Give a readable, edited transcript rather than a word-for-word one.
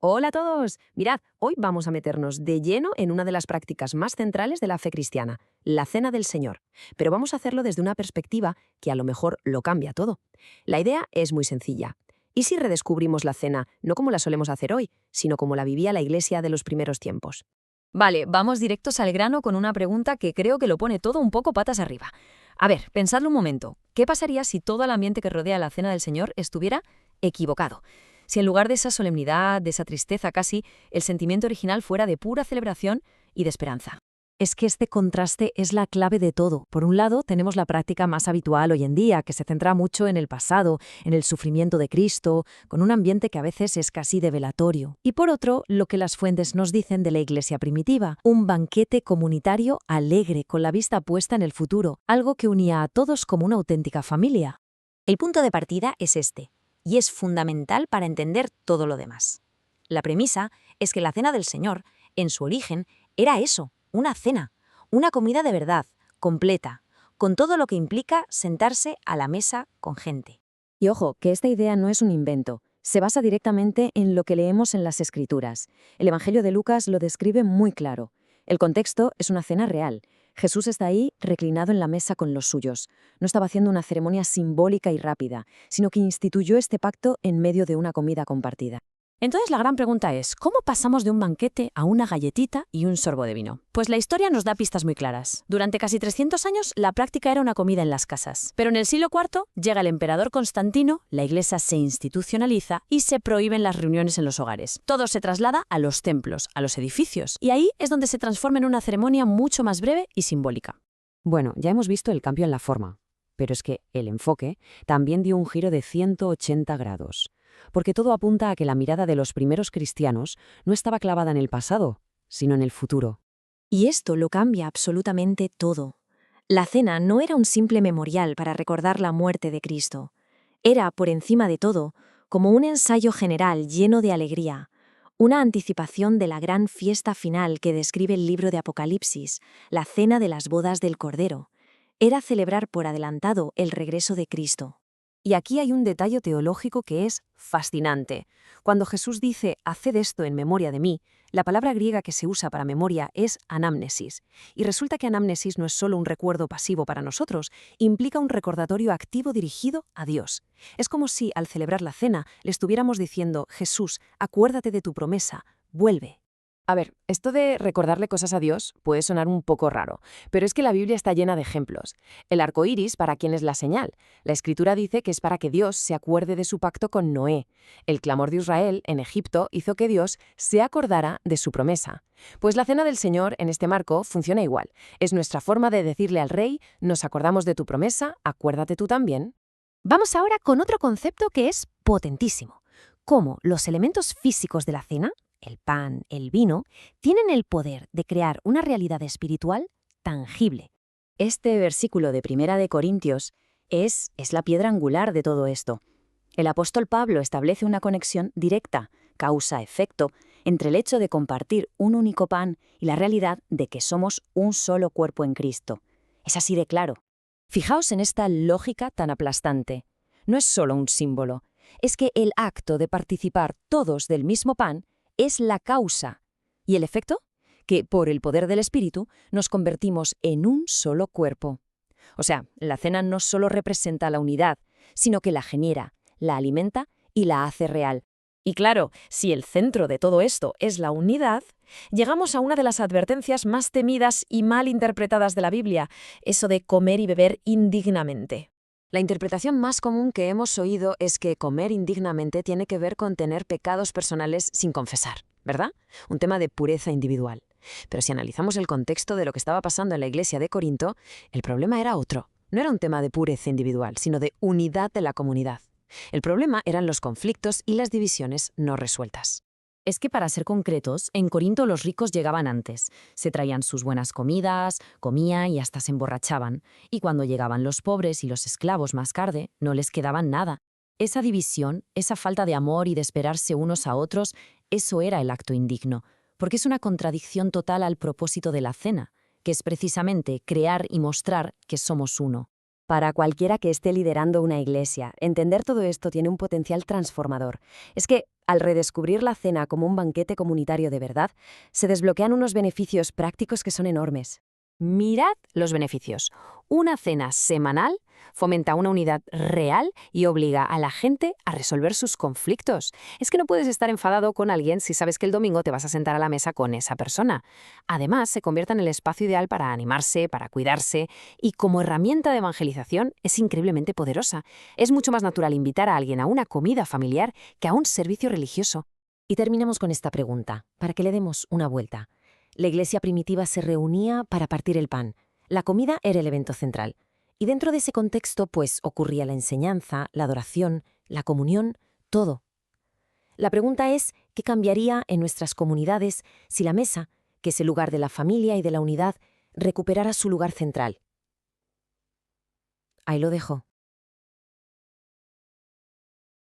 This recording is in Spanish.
Hola a todos. Mirad, hoy vamos a meternos de lleno en una de las prácticas más centrales de la fe cristiana, la Cena del Señor. Pero vamos a hacerlo desde una perspectiva que a lo mejor lo cambia todo. La idea es muy sencilla. ¿Y si redescubrimos la cena no como la solemos hacer hoy, sino como la vivía la Iglesia de los primeros tiempos? Vale, vamos directos al grano con una pregunta que creo que lo pone todo un poco patas arriba. A ver, pensadlo un momento. ¿Qué pasaría si todo el ambiente que rodea la Cena del Señor estuviera equivocado? Si en lugar de esa solemnidad, de esa tristeza casi, el sentimiento original fuera de pura celebración y de esperanza. Es que este contraste es la clave de todo. Por un lado, tenemos la práctica más habitual hoy en día, que se centra mucho en el pasado, en el sufrimiento de Cristo, con un ambiente que a veces es casi de velatorio. Y por otro, lo que las fuentes nos dicen de la Iglesia primitiva, un banquete comunitario alegre, con la vista puesta en el futuro, algo que unía a todos como una auténtica familia. El punto de partida es este, y es fundamental para entender todo lo demás. La premisa es que la Cena del Señor, en su origen, era eso, una cena, una comida de verdad, completa, con todo lo que implica sentarse a la mesa con gente. Y ojo, que esta idea no es un invento. Se basa directamente en lo que leemos en las Escrituras. El Evangelio de Lucas lo describe muy claro. El contexto es una cena real. Jesús está ahí, reclinado en la mesa con los suyos. No estaba haciendo una ceremonia simbólica y rápida, sino que instituyó este pacto en medio de una comida compartida. Entonces la gran pregunta es, ¿cómo pasamos de un banquete a una galletita y un sorbo de vino? Pues la historia nos da pistas muy claras. Durante casi 300 años la práctica era una comida en las casas. Pero en el siglo IV llega el emperador Constantino, la iglesia se institucionaliza y se prohíben las reuniones en los hogares. Todo se traslada a los templos, a los edificios. Y ahí es donde se transforma en una ceremonia mucho más breve y simbólica. Bueno, ya hemos visto el cambio en la forma, pero es que el enfoque también dio un giro de 180 grados. Porque todo apunta a que la mirada de los primeros cristianos no estaba clavada en el pasado, sino en el futuro. Y esto lo cambia absolutamente todo. La cena no era un simple memorial para recordar la muerte de Cristo. Era, por encima de todo, como un ensayo general lleno de alegría, una anticipación de la gran fiesta final que describe el libro de Apocalipsis, la cena de las bodas del Cordero. Era celebrar por adelantado el regreso de Cristo. Y aquí hay un detalle teológico que es fascinante. Cuando Jesús dice, haced esto en memoria de mí, la palabra griega que se usa para memoria es anamnesis. Y resulta que anamnesis no es solo un recuerdo pasivo para nosotros, implica un recordatorio activo dirigido a Dios. Es como si, al celebrar la cena, le estuviéramos diciendo, Jesús, acuérdate de tu promesa, vuelve. A ver, esto de recordarle cosas a Dios puede sonar un poco raro, pero es que la Biblia está llena de ejemplos. El arco iris, ¿para quién es la señal? La Escritura dice que es para que Dios se acuerde de su pacto con Noé. El clamor de Israel en Egipto hizo que Dios se acordara de su promesa. Pues la Cena del Señor, en este marco, funciona igual. Es nuestra forma de decirle al Rey, nos acordamos de tu promesa, acuérdate tú también. Vamos ahora con otro concepto que es potentísimo. Cómo los elementos físicos de la cena, el pan, el vino, tienen el poder de crear una realidad espiritual tangible. Este versículo de Primera de Corintios es la piedra angular de todo esto. El apóstol Pablo establece una conexión directa, causa-efecto, entre el hecho de compartir un único pan y la realidad de que somos un solo cuerpo en Cristo. Es así de claro. Fijaos en esta lógica tan aplastante. No es solo un símbolo, es que el acto de participar todos del mismo pan es la causa. ¿Y el efecto? Que por el poder del Espíritu nos convertimos en un solo cuerpo. O sea, la cena no solo representa la unidad, sino que la genera, la alimenta y la hace real. Y claro, si el centro de todo esto es la unidad, llegamos a una de las advertencias más temidas y mal interpretadas de la Biblia, eso de comer y beber indignamente. La interpretación más común que hemos oído es que comer indignamente tiene que ver con tener pecados personales sin confesar, ¿verdad? Un tema de pureza individual. Pero si analizamos el contexto de lo que estaba pasando en la iglesia de Corinto, el problema era otro. No era un tema de pureza individual, sino de unidad de la comunidad. El problema eran los conflictos y las divisiones no resueltas. Es que para ser concretos, en Corinto los ricos llegaban antes. Se traían sus buenas comidas, comían y hasta se emborrachaban. Y cuando llegaban los pobres y los esclavos más tarde, no les quedaban nada. Esa división, esa falta de amor y de esperarse unos a otros, eso era el acto indigno, porque es una contradicción total al propósito de la cena, que es precisamente crear y mostrar que somos uno. Para cualquiera que esté liderando una iglesia, entender todo esto tiene un potencial transformador. Es que, al redescubrir la cena como un banquete comunitario de verdad, se desbloquean unos beneficios prácticos que son enormes. Mirad los beneficios. Una cena semanal fomenta una unidad real y obliga a la gente a resolver sus conflictos. Es que no puedes estar enfadado con alguien si sabes que el domingo te vas a sentar a la mesa con esa persona. Además, se convierte en el espacio ideal para animarse, para cuidarse, y como herramienta de evangelización es increíblemente poderosa. Es mucho más natural invitar a alguien a una comida familiar que a un servicio religioso. Y terminamos con esta pregunta, para que le demos una vuelta. La iglesia primitiva se reunía para partir el pan. La comida era el evento central. Y dentro de ese contexto, pues, ocurría la enseñanza, la adoración, la comunión, todo. La pregunta es, ¿qué cambiaría en nuestras comunidades si la mesa, que es el lugar de la familia y de la unidad, recuperara su lugar central? Ahí lo dejo.